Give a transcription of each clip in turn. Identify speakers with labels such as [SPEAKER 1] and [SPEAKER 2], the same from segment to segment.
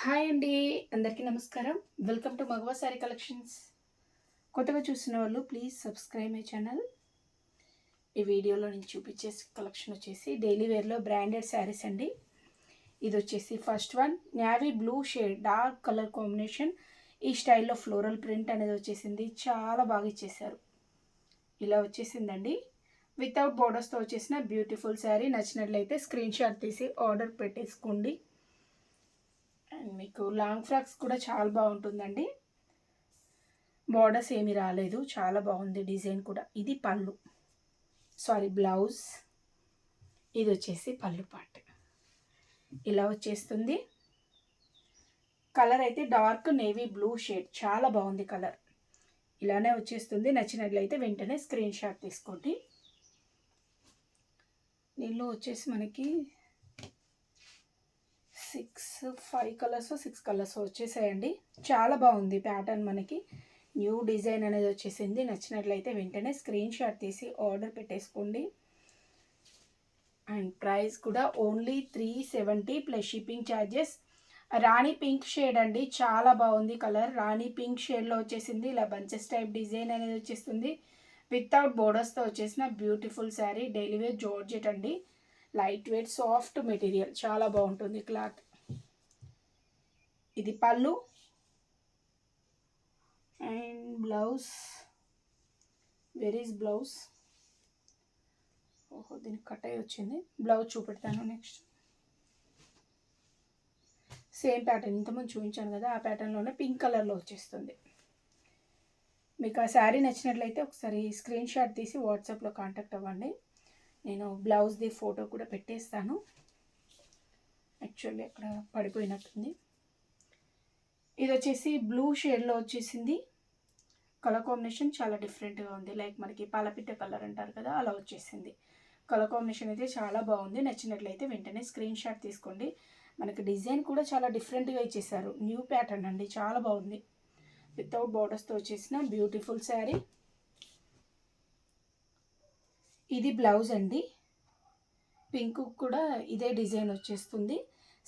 [SPEAKER 1] Hi అండి. అందరికీ నమస్కారం. Welcome to Magava sari collections. కొత్తగా చూసిన వాళ్ళు ప్లీజ్ సబ్స్క్రైబ్ మై ఛానల్. ఈ వీడియోలో నేను చూపించే కలెక్షన్ వచ్చేసి డైలీ వేర్లో బ్రాండెడ్ శారీస్ అండి. ఇది వచ్చేసి first one navy blue shade dark colour combination. ఈ స్టైల్లో ఫ్లోరల్ ప్రింట్ అనేది వచ్చేసింది. చాలా బాగా ఇచ్చేసారు. ఇలా వచ్చేసిందండి. వితౌట్ బోర్డర్స్తో వచ్చేసిన బ్యూటిఫుల్ శారీ. నచ్చినట్లయితే స్క్రీన్ షాట్ తీసి ఆర్డర్ పెట్టేసుకోండి. అండ్ మీకు లాంగ్ ఫ్రాక్స్ కూడా చాలా బాగుంటుందండి. బార్డర్స్ ఏమీ రాలేదు, చాలా బాగుంది డిజైన్ కూడా. ఇది పళ్ళు, బ్లౌజ్. ఇది వచ్చేసి పళ్ళు పార్ట్. ఇలా వచ్చేస్తుంది. కలర్ అయితే డార్క్ నేవీ బ్లూ షేడ్, చాలా బాగుంది కలర్. ఇలానే వచ్చేస్తుంది. నచ్చినట్లయితే వెంటనే స్క్రీన్ షాట్ తీసుకోండి. దీనిలో వచ్చేసి మనకి 5 కలర్స్ 6 కలర్స్ వచ్చేసాయండి. చాలా బాగుంది ప్యాటర్న్. మనకి న్యూ డిజైన్ అనేది వచ్చేసింది. నచ్చినట్లయితే వెంటనే స్క్రీన్ షాట్ తీసి ఆర్డర్ పెట్టేసుకోండి. అండ్ ప్రైస్ కూడా ఓన్లీ 370 ప్లస్ షిప్పింగ్ ఛార్జెస్. రాణి పింక్ షేడ్ అండి, చాలా బాగుంది కలర్. రాణి పింక్ షేడ్లో వచ్చేసింది. ఇలా బంచెస్ టైప్ డిజైన్ అనేది వచ్చేస్తుంది. వితౌట్ బోర్డర్స్తో వచ్చేసిన beautiful sari. Daily wear georgette అండి. లైట్ వెయిట్ సాఫ్ట్ మెటీరియల్, చాలా బాగుంటుంది క్లాత్. ఇది పళ్ళు and blouse. Where is blouse? ఓహో, దీనికి కట్ అయ్యి వచ్చింది. బ్లౌజ్ చూపెడతాను నెక్స్ట్. సేమ్ ప్యాటర్న్ ఇంతకుముందు చూపించాను కదా, ఆ ప్యాటర్న్లోనే పింక్ కలర్లో వచ్చేస్తుంది. మీకు ఆ శారీ నచ్చినట్లయితే ఒకసారి స్క్రీన్ షాట్ తీసి వాట్సాప్లో కాంటాక్ట్ అవ్వండి. నేను బ్లౌజ్ది ఫోటో కూడా పెట్టేస్తాను. యాక్చువల్లీ అక్కడ పడిపోయినట్టుంది. ఇది వచ్చేసి బ్లూ షేడ్లో వచ్చేసింది. కలర్ కాంబినేషన్ చాలా డిఫరెంట్గా ఉంది. లైక్ మనకి పాలపిట్ట కలర్ అంటారు కదా, అలా వచ్చేసింది. కలర్ కాంబినేషన్ అయితే చాలా బాగుంది. నచ్చినట్లయితే వెంటనే స్క్రీన్ షాట్ తీసుకోండి. మనకి డిజైన్ కూడా చాలా డిఫరెంట్గా ఇచ్చేసారు. న్యూ ప్యాటర్న్ అండి, చాలా బాగుంది. వితౌట్ బార్డర్స్తో వచ్చేసిన బ్యూటిఫుల్ శారీ. ఇది బ్లౌజ్ అండి. పింక్ కూడా ఇదే డిజైన్ వచ్చేస్తుంది.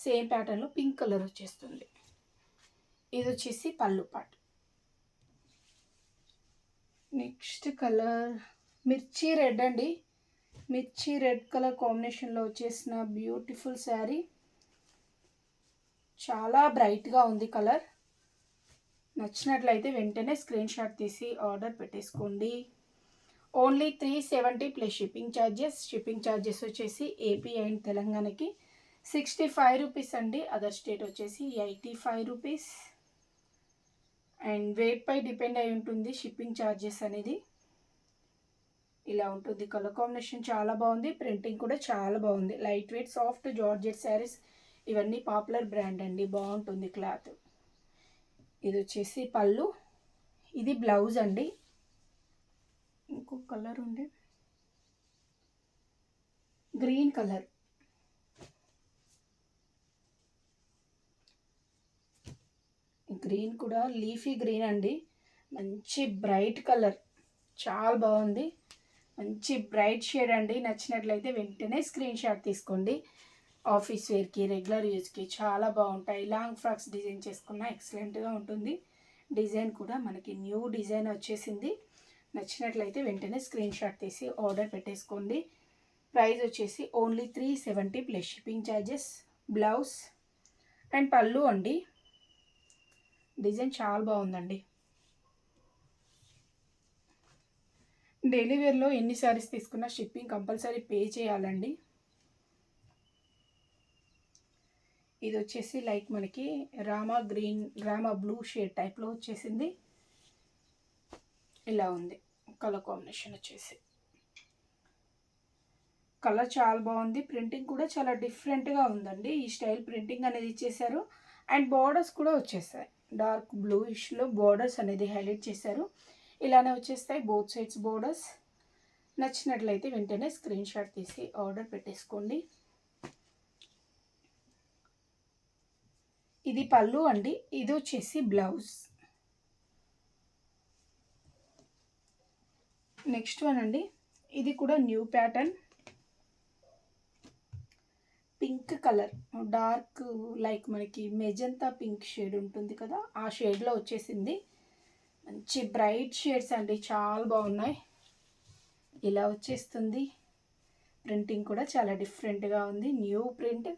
[SPEAKER 1] సేమ్ ప్యాటర్న్లో పింక్ కలర్ వచ్చేస్తుంది. ఇది వచ్చేసి పళ్ళు పార్ట్. నెక్స్ట్ కలర్ మిర్చి రెడ్ అండి. మిర్చి రెడ్ కలర్ కాంబినేషన్లో వచ్చేసిన బ్యూటిఫుల్ శారీ. చాలా బ్రైట్గా ఉంది కలర్. నచ్చినట్లయితే వెంటనే స్క్రీన్ షాట్ తీసి ఆర్డర్ పెట్టేసుకోండి. Only 370 plus shipping charges. Shipping charges వచ్చేసి ఏపీ అండ్ తెలంగాణకి 65 రూపీస్ అండి. అదర్ స్టేట్ వచ్చేసి 85 రూపీస్. అండ్ వెయిట్పై డిపెండ్ అయి ఉంటుంది షిప్పింగ్ ఛార్జెస్ అనేది. ఇలా ఉంటుంది. కలర్ కాంబినేషన్ చాలా బాగుంది. ప్రింటింగ్ కూడా చాలా బాగుంది. Light weight soft georgette saris ఇవన్నీ పాపులర్ బ్రాండ్ అండి, బాగుంటుంది క్లాత్. ఇది వచ్చేసి పళ్ళు. ఇది బ్లౌజ్ అండి. ఇంకో కలర్ ఉంది, గ్రీన్ కలర్. గ్రీన్ కూడా లీఫీ గ్రీన్ అండి. మంచి బ్రైట్ కలర్, చాలా బాగుంది. మంచి బ్రైట్ షేడ్ అండి. నచ్చినట్లయితే వెంటనే స్క్రీన్ షాట్ తీసుకోండి. ఆఫీస్ వేర్కి, రెగ్యులర్ యూజ్కి చాలా బాగుంటాయి. లాంగ్ ఫ్రాక్స్ డిజైన్ చేసుకున్న ఎక్సలెంట్గా ఉంటుంది. డిజైన్ కూడా మనకి న్యూ డిజైన్ వచ్చేసింది. నచ్చినట్లయితే వెంటనే స్క్రీన్ షాట్ తీసి ఆర్డర్ పెట్టేసుకోండి. ప్రైస్ వచ్చేసి only 370 plus shipping charges. Blouse and పళ్ళు అండి. డిజైన్ చాలా బాగుందండి. డైలీ వేర్లో ఎన్ని శారీస్ తీసుకున్నా షిప్పింగ్ కంపల్సరీ పే చేయాలండి. ఇది వచ్చేసి లైక్ మనకి Rama green, Rama blue shade టైప్లో వచ్చేసింది. ఇలా ఉంది కలర్ కాంబినేషన్ వచ్చేసి. కలర్ చాలా బాగుంది. ప్రింటింగ్ కూడా చాలా డిఫరెంట్గా ఉందండి. ఈ స్టైల్ ప్రింటింగ్ అనేది ఇచ్చేసారు. అండ్ బార్డర్స్ కూడా వచ్చేసాయి. డార్క్ బ్లూయిష్లో బార్డర్స్ అనేది హైలైట్ చేశారు. ఇలానే వచ్చేస్తాయి బోత్ సైడ్స్ బోర్డర్స్. నచ్చినట్లయితే వెంటనే స్క్రీన్ షాట్ తీసి ఆర్డర్ పెట్టేసుకోండి. ఇది పళ్ళు అండి. ఇది వచ్చేసి బ్లౌజ్. నెక్స్ట్ వన్ అండి. ఇది కూడా new pattern. Pink colour, dark like మనకి మెజంతా పింక్ షేడ్ ఉంటుంది కదా, ఆ షేడ్లో వచ్చేసింది. మంచి బ్రైట్ షేడ్స్ అండి, చాలా బాగున్నాయి. ఇలా వచ్చేస్తుంది. ప్రింటింగ్ కూడా చాలా డిఫరెంట్గా ఉంది, న్యూ ప్రింట్.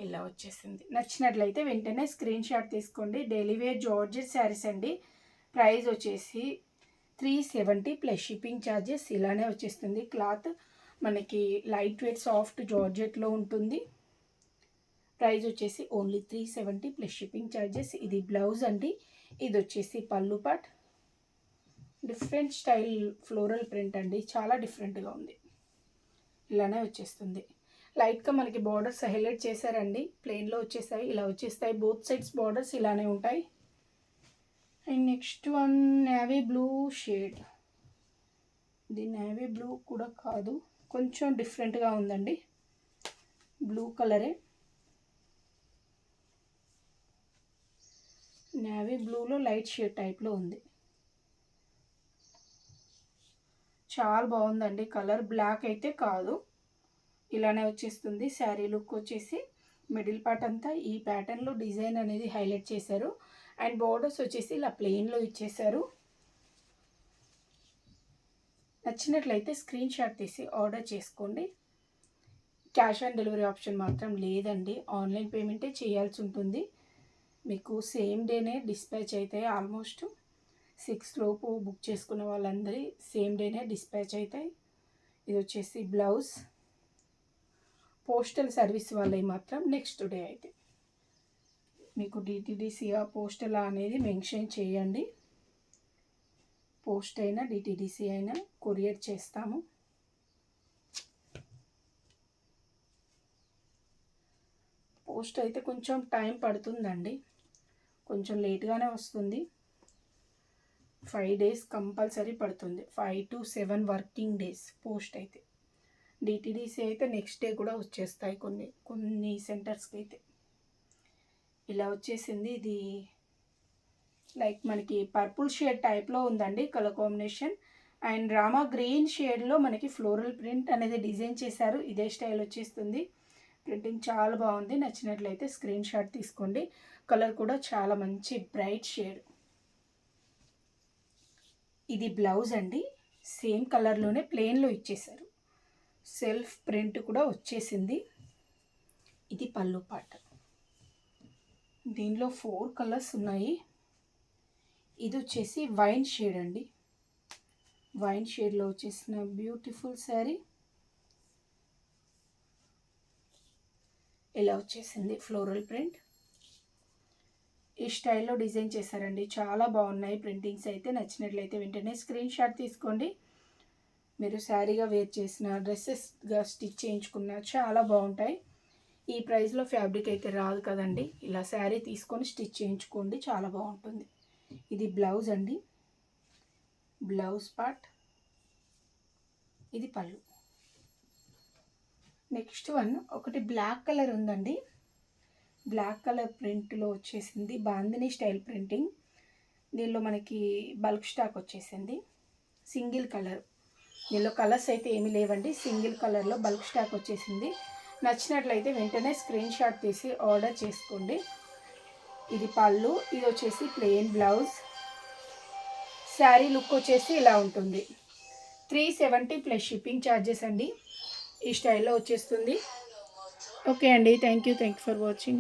[SPEAKER 1] ఇలా వచ్చేసింది. నచ్చినట్లయితే వెంటనే స్క్రీన్ షాట్ తీసుకోండి. డైలీ వేర్ జార్జెట్ శారీస్ అండి. ప్రైస్ వచ్చేసి 370 ప్లస్ షిప్పింగ్ ఛార్జెస్. ఇలానే వచ్చేస్తుంది. క్లాత్ మనకి లైట్ వెయిట్ సాఫ్ట్ జార్జెట్లో ఉంటుంది. ప్రైస్ వచ్చేసి ఓన్లీ 370 ప్లస్ షిప్పింగ్ ఛార్జెస్. ఇది బ్లౌజ్ అండి. ఇది వచ్చేసి పళ్ళు part. Different style floral print అండి, చాలా డిఫరెంట్గా ఉంది. ఇలానే వచ్చేస్తుంది. లైట్గా మనకి బార్డర్స్ హైలైట్ చేశారండి, ప్లెయిన్లో వచ్చేసాయి. ఇలా వచ్చేస్తాయి. బోత్ సైడ్స్ బార్డర్స్ ఇలానే ఉంటాయి. And next one navy blue shade. ఇది నేవీ బ్లూ కూడా కాదు, కొంచెం డిఫరెంట్గా ఉందండి. బ్లూ కలరే, నేవీ బ్లూలో లైట్ షేడ్ టైప్లో ఉంది. చాలా బాగుందండి కలర్. బ్లాక్ అయితే కాదు, ఇలానే వచ్చేస్తుంది. శారీ లుక్ వచ్చేసి మిడిల్ పార్ట్ అంతా ఈ ప్యాటర్న్లో డిజైన్ అనేది హైలైట్ చేశారు. అండ్ బోర్డర్స్ వచ్చేసి ఇలా ప్లెయిన్లో ఇచ్చేశారు. నచ్చినట్లయితే స్క్రీన్ షాట్ తీసి ఆర్డర్ చేసుకోండి. క్యాష్ ఆన్ డెలివరీ ఆప్షన్ మాత్రం లేదండి, ఆన్లైన్ పేమెంటే చేయాల్సి ఉంటుంది. మీకు సేమ్ డేనే డిస్పాచ్ అవుతాయి. ఆల్మోస్ట్ 6 లోపు బుక్ చేసుకున్న వాళ్ళందరి సేమ్ డేనే డిస్పాచ్ అవుతాయి. ఇది వచ్చేసి బ్లౌజ్. పోస్టల్ సర్వీస్ వాళ్ళవి మాత్రం నెక్స్ట్ డే అయితే మీకు డిటీడీసీఆ పోస్టల్ అనేది మెన్షన్ చేయండి. పోస్ట్ అయినా డిటీడీసీ అయినా కొరియర్ చేస్తాము. పోస్ట్ అయితే కొంచెం టైం పడుతుందండి, కొంచెం లేట్గానే వస్తుంది. 5 days కంపల్సరీ పడుతుంది. 5 to 7 వర్కింగ్ డేస్ పోస్ట్ అయితే. డిటీడీసీ అయితే నెక్స్ట్ డే కూడా వచ్చేస్తాయి కొన్ని సెంటర్స్కి అయితే. ఇలా వచ్చేసింది. ఇది లైక్ మనకి పర్పుల్ షేడ్ టైప్లో ఉందండి colour combination. And Rama green షేడ్లో మనకి ఫ్లోరల్ ప్రింట్ అనేది డిజైన్ చేశారు. ఇదే స్టైల్ వచ్చేస్తుంది. ప్రింటింగ్ చాలా బాగుంది. నచ్చినట్లయితే స్క్రీన్ షాట్ తీసుకోండి. కలర్ కూడా చాలా మంచి బ్రైట్ షేడ్. ఇది బ్లౌజ్ అండి, సేమ్ కలర్లోనే ప్లెయిన్లో ఇచ్చేశారు. సెల్ఫ్ ప్రింట్ కూడా వచ్చేసింది. ఇది పళ్ళు పార్ట్. దీనిలో 4 కలర్స్ ఉన్నాయి. ఇది వచ్చేసి వైన్ షేడ్ అండి. వైన్ షేడ్లో వచ్చేసిన బ్యూటిఫుల్ శారీ. ఇలా వచ్చేసింది ఫ్లోరల్ ప్రింట్. ఈ స్టైల్లో డిజైన్ చేశారండి, చాలా బాగున్నాయి ప్రింటింగ్స్ అయితే. నచ్చినట్లయితే వెంటనే స్క్రీన్ షాట్ తీసుకోండి. మీరు శారీగా వేర్ చేసిన, డ్రెస్సెస్గా స్టిచ్ చేయించుకున్న చాలా బాగుంటాయి. ఈ ప్రైస్లో ఫ్యాబ్రిక్ అయితే రాదు కదండి. ఇలా శారీ తీసుకొని స్టిచ్ చేయించుకోండి, చాలా బాగుంటుంది. ఇది బ్లౌజ్ అండి, బ్లౌజ్ పార్ట్. ఇది పళ్ళు. నెక్స్ట్ వన్ ఒకటి బ్లాక్ కలర్ ఉందండి. బ్లాక్ కలర్ ప్రింట్లో వచ్చేసింది, బాందిని స్టైల్ ప్రింటింగ్. దీనిలో మనకి బల్క్ స్టాక్ వచ్చేసింది. సింగిల్ కలర్, దీనిలో కలర్స్ అయితే ఏమీ లేవండి. సింగిల్ కలర్లో బల్క్ స్టాక్ వచ్చేసింది. నచ్చినట్లయితే వెంటనే స్క్రీన్ షాట్ తీసి ఆర్డర్ చేసుకోండి. ఇది పళ్ళు. ఇది వచ్చేసి ప్లెయిన్ బ్లౌజ్. శారీ లుక్ వచ్చేసి ఇలా ఉంటుంది. 370 ప్లస్ షిప్పింగ్ ఛార్జెస్ అండి. ఈ స్టైల్లో వచ్చేస్తుంది. ఓకే అండి, థ్యాంక్ యూ ఫర్ వాచింగ్.